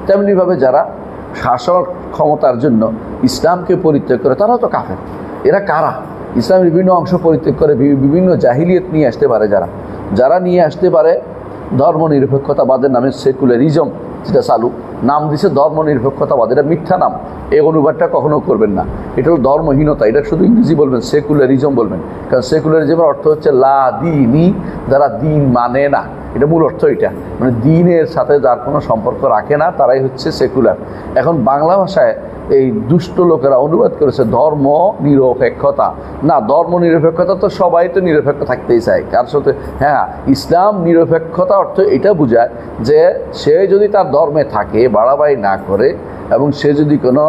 তেমনিভাবে যারা শাসক ক্ষমতার জন্য ইসলামকে পরিত্যাগ করে তারাও তো কাফের। এরা কারা? ইসলামের বিভিন্ন অংশ পরিত্যাগ করে বিভিন্ন জাহিলিয়ত নিয়ে আসতে পারে, যারা নিয়ে আসতে পারে ধর্ম নিরপেক্ষতাবাদের নামে সেকুলারিজম যেটা চালু, নাম দিছে ধর্ম নিরপেক্ষতাবাদ, এটা মিথ্যা নাম, এই অনুবাদটা কখনো করবেন না। এটা হলো ধর্মহীনতা, এটা শুধু ইংরেজি বলবেন, সেকুলারিজম বলবেন, কারণ সেকুলারিজমের অর্থ হচ্ছে লা দিনী, যারা দিন মানে না, এটা মূল অর্থ। এটা মানে দিনের সাথে যার কোনো সম্পর্ক রাখে না তারাই হচ্ছে সেকুলার। এখন বাংলা ভাষায় এই দুষ্ট লোকেরা অনুবাদ করেছে ধর্ম নিরপেক্ষতা। না, ধর্ম নিরপেক্ষতা তো সবাই তো নিরপেক্ষ থাকতেই চায় কার সাথে। হ্যাঁ, ইসলাম নিরপেক্ষতা অর্থ এটা বোঝায় যে সে যদি তার ধর্মে থাকে, বাড়াবাড়ি না করে, এবং সে যদি কোনো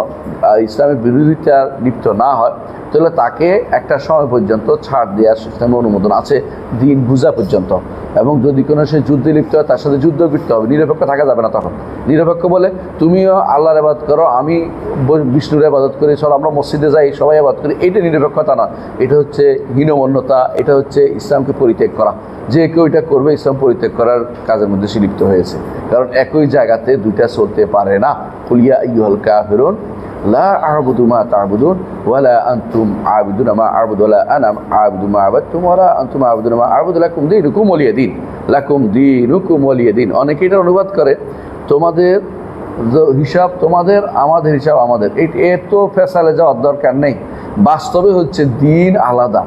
ইসলামের বিরোধিতা লিপ্ত না হয়, তাহলে তাকে একটা সময় পর্যন্ত ছাড় দেওয়ার সিস্টেমে অনুমোদন আছে, দিন বুঝা পর্যন্ত। এবং যদি কোনো সে যুদ্ধে লিপ্ত হয় তার সাথে যুদ্ধ করতে হবে, নিরপেক্ষ থাকা যাবে না তখন। নিরপেক্ষ বলে তুমিও আল্লাহর ইবাদত করো, আমি বিষ্ণুর ইবাদত করি, চলো আমরা মসজিদে যাই, সবাই ইবাদত করি, এটা নিরপেক্ষতা না, এটা হচ্ছে হীনমন্যতা, এটা হচ্ছে ইসলামকে পরিত্যাগ করা। যে কেউ এটা করবে ইসলাম পরিত্যাগ করার কাজের মধ্যে সে লিপ্ত হয়েছে, কারণ একই জায়গাতে দুইটা চলতে পারে না। কুলিয়া আইয়ুহাল কাফিরুন লা আ'বুদু মা তা'বুদুন ওয়ালা আনতুম আ'বিদুনা মা আ'বুদু ওয়ালা আনা আ'বুদু মা আ'বাদতুম ওয়ালা আনতুম আ'বিদুনা মা আ'বুদু লাকুম দীনুকুম ওয়ালিয়া দীন, লাকুম দীনুকুম ওয়ালিয়া দীন। অনেকে এটা অনুবাদ করে তোমাদের হিসাব তোমাদের, আমাদের হিসাব আমাদের। এত ফেসালে যাওয়ার দরকার নেই। বাস্তবে হচ্ছে দিন আলাদা,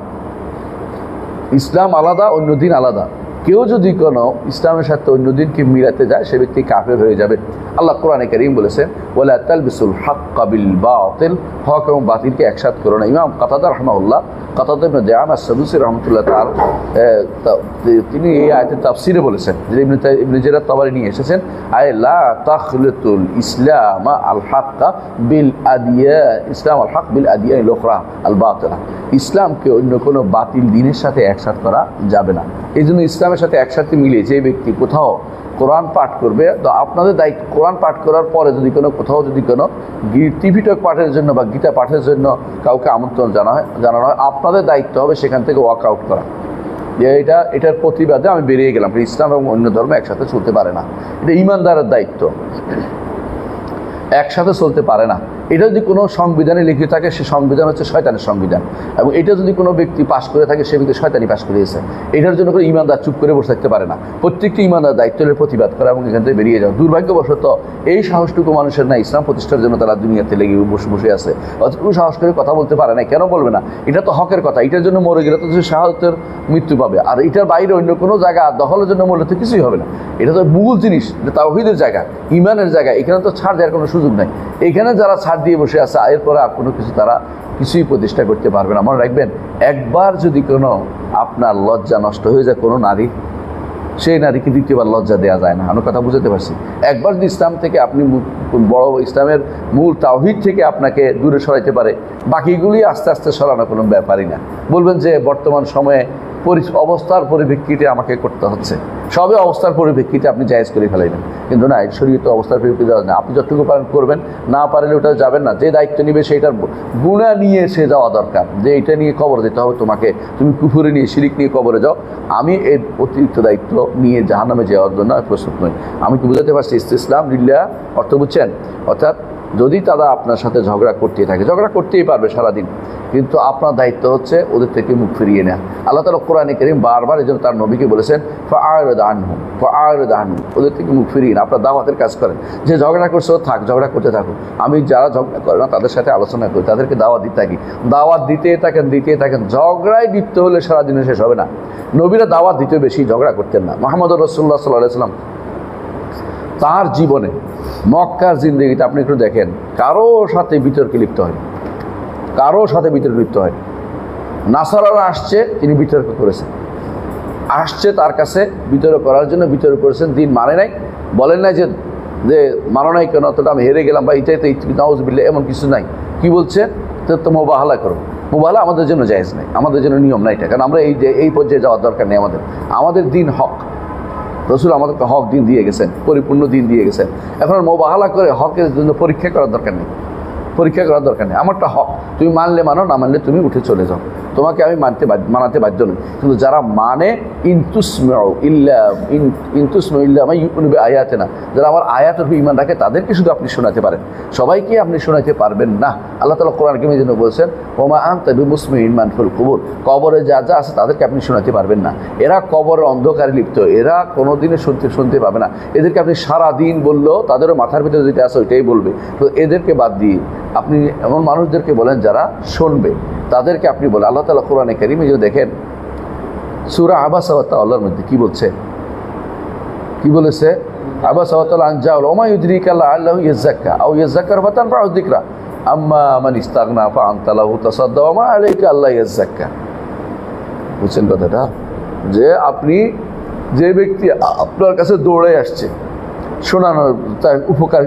ইসলাম আলাদা, অন্য দিন আলাদা। কেউ যদি কোনো ইসলামের সাথে অন্য দিনকে মিলাতে যায় সে ব্যক্তি কাফের হয়ে যাবে। আল্লাহ কোরআনে কারীম বলেছেন ওয়ালা তালবিসুল হাক্কা বিল বাতিল, হক এবং বাতিলকে একসাথে করো না। ইমাম কাতাদা রাহমাহুল্লাহ, কাতাদা ইবনে দিআমা আস-সাদুসি রাহমাতুল্লাহ তাআলা, তিনি এই আয়াতের তাফসিরে বলেছেন, যে ইবনে জারীর তাবারি নিয়ে এসেছেন, আয় লা তাখলিতুল ইসলাম আল হাক্কা বিল আদিয়া, ইসলাম আল হক বিল আদিয়ানিল উখরা আল বাতিলা, ইসলামকে অন্য কোনো বাতিল দিনের সাথে একসাথে করা যাবে না। এই জন্য ইসলামের সাথে একসাথে মিলিয়ে যে ব্যক্তি কোথাও কোরআন পাঠ করবে, তো আপনাদের দায়িত্ব কোরআন পাঠ করার পরে যদি কোথাও যদি কোনো ত্রিপিটক পাঠের জন্য বা গীতা পাঠের জন্য কাউকে আমন্ত্রণ জানানো হয়, আপনাদের দায়িত্ব হবে সেখান থেকে ওয়াক আউট করা, যে এটার প্রতিবাদে আমি বেরিয়ে গেলাম। ইসলাম এবং অন্য ধর্ম একসাথে চলতে পারে না, এটা ইমানদারের দায়িত্ব, একসাথে চলতে পারে না। এটা যদি কোনো সংবিধানে লিখিত থাকে সে সংবিধান হচ্ছে শয়তানের সংবিধান, এবং এটা যদি কোনো ব্যক্তি পাশ করে থাকে সে ব্যক্তি শয়তানি পাশ করিয়েছে। এটার জন্য কোনো ইমানদার চুপ করে বসে থাকতে পারে না। প্রত্যেকটি ইমানদার দায়িত্ব হলে প্রতিবাদ করা এবং এখান থেকে বেরিয়ে যাওয়া। দুর্ভাগ্যবশত এই সাহসটুকু মানুষের না, ইসলাম প্রতিষ্ঠার জন্য তারা দুনিয়াতে লেগে বসে আছে, অতটুকু সাহস করে কথা বলতে পারে না। কেন বলবে না? এটা তো হকের কথা, এটার জন্য মরে গেলে তো শাহাদাতের মৃত্যু পাবে। আর এটার বাইরে অন্য কোনো জায়গা দখলের জন্য মরলে তো কিছুই হবে না। এটা তো মূল জিনিস, এটা তাওহীদের জায়গা, ইমানের জায়গা, এখানে তো ছাড় দেওয়ার কোনো সুযোগ নাই। এখানে যারা ছাড় দিয়ে বসে আছে এরপরে আর কোনো কিছু তারা কিছুই প্রতিষ্ঠা করতে পারবে না। মনে রাখবেন, একবার যদি কোনো আপনার লজ্জা নষ্ট হয়ে যায় কোনো নারী, সেই নারীকে দ্বিতীয়বার লজ্জা দেওয়া যায় না। আমি কথা বুঝাতে পারছি? একবার যদি ইসলাম থেকে আপনি বড় ইসলামের মূল তাওহীদ থেকে আপনাকে দূরে সরাইতে পারে, বাকিগুলি আস্তে আস্তে সরানো কোনো ব্যাপারই না। বলবেন যে বর্তমান সময়ে অবস্থার পরিপ্রেক্ষিতে আমাকে করতে হচ্ছে, সবে অবস্থার পরিপ্রেক্ষিতে আপনি জায়েজ করে ফেলাইবেন, কিন্তু না, শরীয়তে অবস্থার পরিপ্রেক্ষিতে না। আপনি যতটুকু পারেন করবেন, না পারলে ওটা যাবেন না। যে দায়িত্ব নিবে সেইটার গুণা নিয়ে সে যাওয়া দরকার, যে এটা নিয়ে কবর দিতে হবে তোমাকে, তুমি কুফুরি নিয়ে শিরিক নিয়ে কবরে যাও, আমি এর অতিরিক্ত দায়িত্ব নিয়ে জাহান্নামে যাওয়ার জন্য প্রস্তুত নই। আমি কি বুঝাতে পারছি? ইসলাম লিল্লাহ অর্থ বুঝছেন? অর্থাৎ যদি তারা আপনার সাথে ঝগড়া করতেই থাকে, ঝগড়া করতেই পারবে সারাদিন, কিন্তু আপনার দায়িত্ব হচ্ছে ওদের থেকে মুখ ফিরিয়ে নেওয়া। আল্লাহ তাআলা কোরআনে কারীম বারবার এই জন্য তার নবীকে বলেছেন ফাআরিদ আনহুম, ওদের থেকে মুখ ফিরিয়ে না, আপনার দাওয়াতের কাজ করেন। যে ঝগড়া করছে ও থাক, ঝগড়া করতে থাকুক। আমি যারা ঝগড়া করে না তাদের সাথে আলোচনা করি, তাদেরকে দাওয়াত দিতে থাকি, দাওয়াত দিতে থাকেন। ঝগড়ায় লিপ্ত হলে সারাদিনে শেষ হবে না। নবীরা দাওয়াত দিতে বেশি, ঝগড়া করতেন না। মুহাম্মদ রাসূলুল্লাহ সাল্লাল্লাহু আলাইহি ওয়াসাল্লাম তার জীবনে মক্কার জিন্দেগিতে আপনি একটু দেখেন, কারো সাথে বিতর্কে লিপ্ত হয়, কারো সাথে বিতর্কে লিপ্ত হয়। নাসারারা আসছে, তিনি বিতর্ক করেছেন, আসছে তার কাছে বিতর্ক করার জন্য, বিতর্ক করেছেন, দিন মানে নাই, বলেন নাই যে মানো নাই কেন, অতটা আমি হেরে গেলাম বা এটাই তো নাউজুবিল্লাহ, এমন কিছু নাই। কি বলছে? তো মুবাহালা করো। মুবাহালা আমাদের জন্য জায়েজ নাই, আমাদের জন্য নিয়ম নাই এটা, কারণ আমরা এই পর্যায়ে যাওয়ার দরকার নেই। আমাদের দিন হক, রাসূল আমাদেরকে হক দিন দিয়ে গেছেন, পরিপূর্ণ দিন দিয়ে গেছেন। এখন মুবাহালা করে হকের জন্য পরীক্ষা করার দরকার নেই। পরীক্ষা করার দরকার নেই, আমারটা হক, তুমি মানলে মানো, না মানলে তুমি উঠে চলে যাও, তোমাকে আমি মানাতে বাধ্য নই। কিন্তু যারা মানে আয়াতে না, যারা আমার আয়াতের উপর ঈমান রাখে তাদেরকে শুধু আপনি শোনাতে পারেন, সবাইকে আপনি শোনাতে পারবেন না। আল্লাহ তাআলা কোরআন কারীমে যেন বলছেন ওমা আনতা বিমুসমিইন মান ফিল কুবুর, কবরে যা যা আছে তাদেরকে আপনি শোনাতে পারবেন না। এরা কবরের অন্ধকারে লিপ্ত, এরা কোনোদিনও শুনতে পাবে না। এদেরকে আপনি সারা দিন বললেও তাদেরও মাথার ভিতরে যেটা আছে ওইটাই বলবে। তো এদেরকে বাদ দিয়ে আপনি এমন মানুষদেরকে বলেন যারা শুনবে, তাদেরকে আপনি বলেন। আল্লাহ তাআলা কোরআনে কারীমে যদি দেখেন সূরা আবাসা ওয়া তাওয়াল্লার মধ্যে কি বলছে, কি বলেছে? আবাসা ওয়া তাওয়াল্লা আন জাআল ওয়া মা ইউদরিকা লাআল্লাহু ইয়াযাক্কা আও ইয়াযাক্কারু ফাতানফা'উ যিকরা আম্মা মান ইস্তাগনা ফাআনতা লাহু তাসাদ্দা ওয়া মা আলাইকা আল্লা ইয়াযাক্কা। বুঝছেন কথাটা? যে আপনি যে ব্যক্তি আপনার কাছে দৌড়ে আসছে শোনানো, তার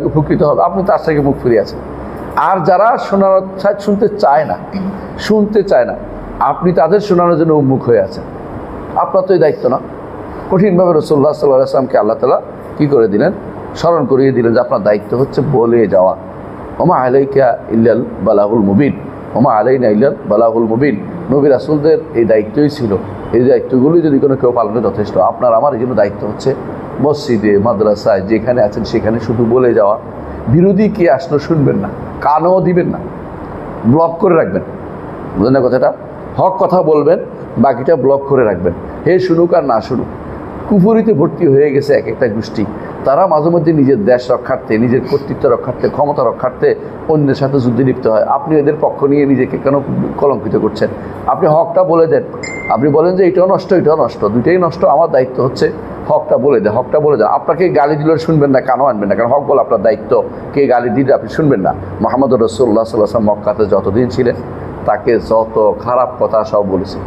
উপকৃত হবে, আপনি তার থেকে মুখ ফিরিয়ে আছেন। আর যারা শুনতে চায় না, আপনি তাদের শোনানোর জন্য উন্মুখ হয়ে আছেন। আপনার তো এই দায়িত্ব না। কঠিনভাবে রাসূলুল্লাহ সাল্লাল্লাহু আলাইহি ওয়াসাল্লামকে আল্লাহ তাআলা কী করে দিলেন? স্মরণ করিয়ে দিলেন যে আপনার দায়িত্ব হচ্ছে বলে যাওয়া। ওমা আলাইকা ইল্লাল বালাগুল মুবিন, ওমা আলাইনা ইল্লাল বালাগুল মুবিন। নবী রাসূলদের এই দায়িত্বই ছিল। এই দায়িত্বগুলি যদি কোনো কেউ পালনে যথেষ্ট। আপনার আমার এই জন্য দায়িত্ব হচ্ছে মসজিদে, মাদ্রাসায়, যেখানে আছেন সেখানে শুধু বলে যাওয়া। বিরোধী কে আসলো শুনবেন না, কানও দিবেন না, ব্লক করে রাখবেন। বুঝলেন না কথাটা? হক কথা বলবেন, বাকিটা ব্লক করে রাখবেন। হে শুনুক আর না শুনুক। কুফরিতে ভর্তি হয়ে গেছে এক একটা গোষ্ঠী, তারা মাঝে মধ্যে নিজের দেশ রক্ষার্থে, নিজের কর্তৃত্ব রক্ষার্থে, ক্ষমতা রক্ষার্থে অন্যের সাথে যুদ্ধে লিপ্ত হয়। আপনি এদের পক্ষ নিয়ে নিজেকে কেন কলঙ্কিত করছেন? আপনি হকটা বলে দেন। আপনি বলেন যে এটাও নষ্ট, এটাও নষ্ট, দুইটাই নষ্ট, আমার দায়িত্ব হচ্ছে হকটা বলে দেন, হকটা বলে দেন। আপনাকে গালি দিলে শুনবেন না, কানও আনবেন না, কারণ হক বলে আপনার দায়িত্ব। কে গালি দিলে আপনি শুনবেন না। মুহাম্মদ রাসূলুল্লাহ সাল্লাল্লাহু আলাইহি ওয়াসাল্লাম মক্কাতে যতদিন ছিলেন তাকে যত খারাপ কথা সব বলেছে।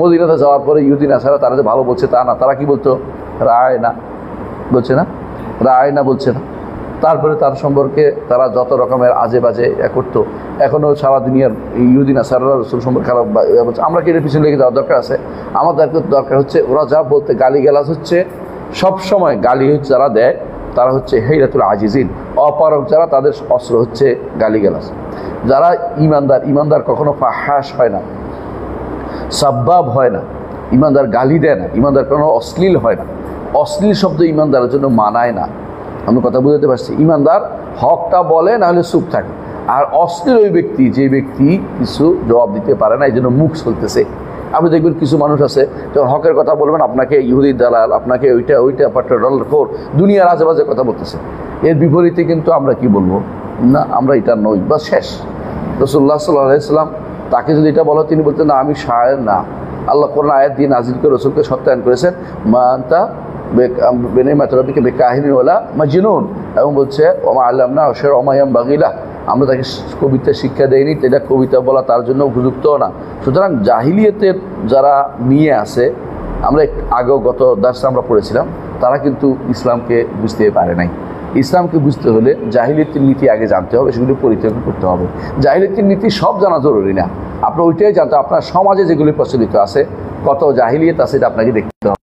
মদিনাতে যাওয়ার পরে ইহুদি নাসারা তারা যে ভালো বলছে তা না, তারা কি বলতো? রায় না বলছে না, রায় না বলছে না। তারপরে তার সম্পর্কে তারা যত রকমের আজে বাজে করতো। এখনও সারা দুনিয়ার ইহুদি নাসারা রাসূল সম্পর্কে খারাপ বলছে। আমরা কি এর পিছনে লেগে যাওয়ার দরকার আছে? আমাদের দরকার হচ্ছে ওরা যা বলতে গালিগালাজ হচ্ছে, সবসময় গালি হচ্ছে যারা দেয় তারা হচ্ছে হেইরাতুল আজিজিন, অপারক যারা, তাদের অস্ত্র হচ্ছে গালিগালাজ। যারা ইমানদার কখনো ফাহাশ হয় না, সাব্বাব হয় না, ইমানদার গালি দেয় না, ইমানদার কোনো অশ্লীল হয় না। অশ্লীল শব্দ ইমানদারের জন্য মানায় না। আমি কথা বুঝতে পারছি? ইমানদার হকটা বলে, না হলে চুপ থাকে। আর অশ্লীল ওই ব্যক্তি যে ব্যক্তি কিছু জবাব দিতে পারে না, এই জন্য মুখ চলতেছে। আপনি দেখবেন কিছু মানুষ আছে যখন হকের কথা বলবেন আপনাকে ইহুদির দালাল, আপনাকে ওইটা পাট্টার দুনিয়ার আজেবাজে কথা বলতেছে। এর বিপরীতে কিন্তু আমরা কি বলবো? না, আমরা এটা নই, বা শেষ। রাসূলুল্লাহ সাল্লাল্লাহু আলাইহি ওয়াসাল্লাম তাকে যদি এটা বলো, তিনি বলতেন না আমি শায়ের না। আল্লাহ কোরআন আয়াত দিয়ে নাজিল করে রসুলকে সত্যায়ন করেছেন, মা আনতা বিনিমাতি রাব্বিকা বিকাহিনিন ওয়ালা মাজনুন, এবং বলছে ওমা আল্লামনা আশর ওমায়াম বাগিলা, আমরা তাকে কবিতা শিক্ষা দেয়নি, এটা কবিতা বলা তার জন্য উপযুক্তও না। সুতরাং জাহিলিয়াতের যারা নিয়ে আসে, আমরা আগেও গত দার্সে আমরা পড়েছিলাম, তারা কিন্তু ইসলামকে বুঝতে পারে নাই। ইসলামকে বুঝতে হলে জাহিলিয়াতের নীতি আগে জানতে হবে, সেগুলি পরিত্যাগ করতে হবে। জাহিলিয়াতের নীতি সব জানা জরুরি না, আপনার ওইটাই জানতে, আপনার সমাজে যেগুলি প্রচলিত আছে, কত জাহিলিয়াত আছে এটা আপনাকে দেখতে হবে।